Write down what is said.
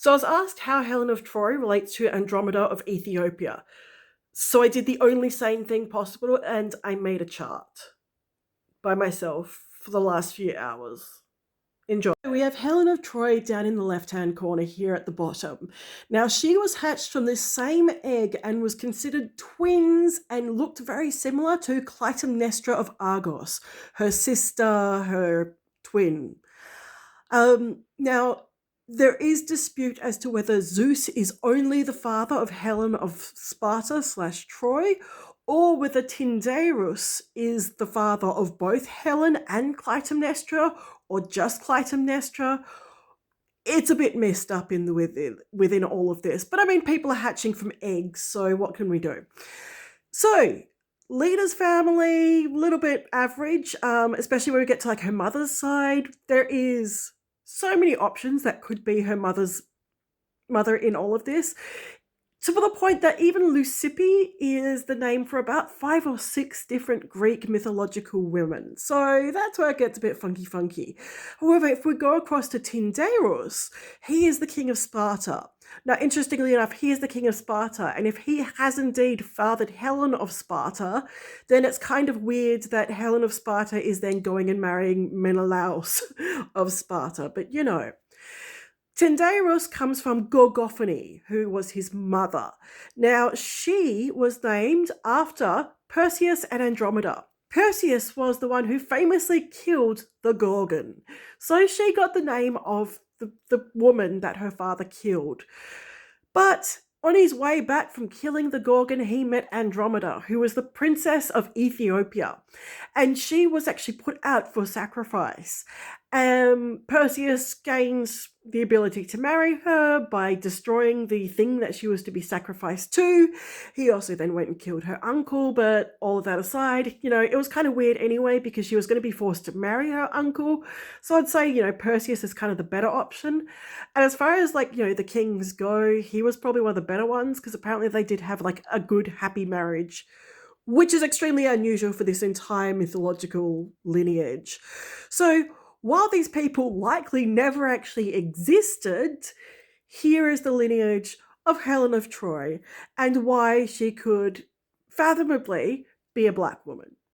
So I was asked how Helen of Troy relates to Andromeda of Ethiopia. So I did the only sane thing possible and I made a chart by myself for the last few hours. Enjoy. We have Helen of Troy down in the left-hand corner here at the bottom. Now, she was hatched from this same egg and was considered twins and looked very similar to Clytemnestra of Argos, her sister, her twin. Now, there is dispute as to whether Zeus is only the father of Helen of Sparta slash Troy, or whether Tyndareus is the father of both Helen and Clytemnestra, or just Clytemnestra. It's a bit messed up in the within all of this, but I mean, people are hatching from eggs, so what can we do? So, Lita's family, a little bit average, especially when we get to like her mother's side. There is so many options that could be her mother in all of this. To the point that even Leucippe is the name for about 5 or 6 different Greek mythological women. So that's where it gets a bit funky. However, if we go across to Tyndareus, he is the king of Sparta. Now, interestingly enough, he is the king of Sparta, and if he has indeed fathered Helen of Sparta, then it's kind of weird that Helen of Sparta is then going and marrying Menelaus of Sparta. But you know, Tyndareus comes from Gorgophone, who was his mother. Now, she was named after Perseus and Andromeda. Perseus was the one who famously killed the Gorgon. So she got the name of the woman that her father killed. But on his way back from killing the Gorgon, he met Andromeda, who was the princess of Ethiopia. And she was actually put out for sacrifice. Perseus gains the ability to marry her by destroying the thing that she was to be sacrificed to. He also then went and killed her uncle, but all of that aside, you know, it was kind of weird anyway because she was going to be forced to marry her uncle. So I'd say, you know, Perseus is kind of the better option. And as far as like, you know, the kings go, he was probably one of the better ones because apparently they did have like a good, happy marriage, which is extremely unusual for this entire mythological lineage. So while these people likely never actually existed, here is the lineage of Helen of Troy and why she could fathomably be a black woman.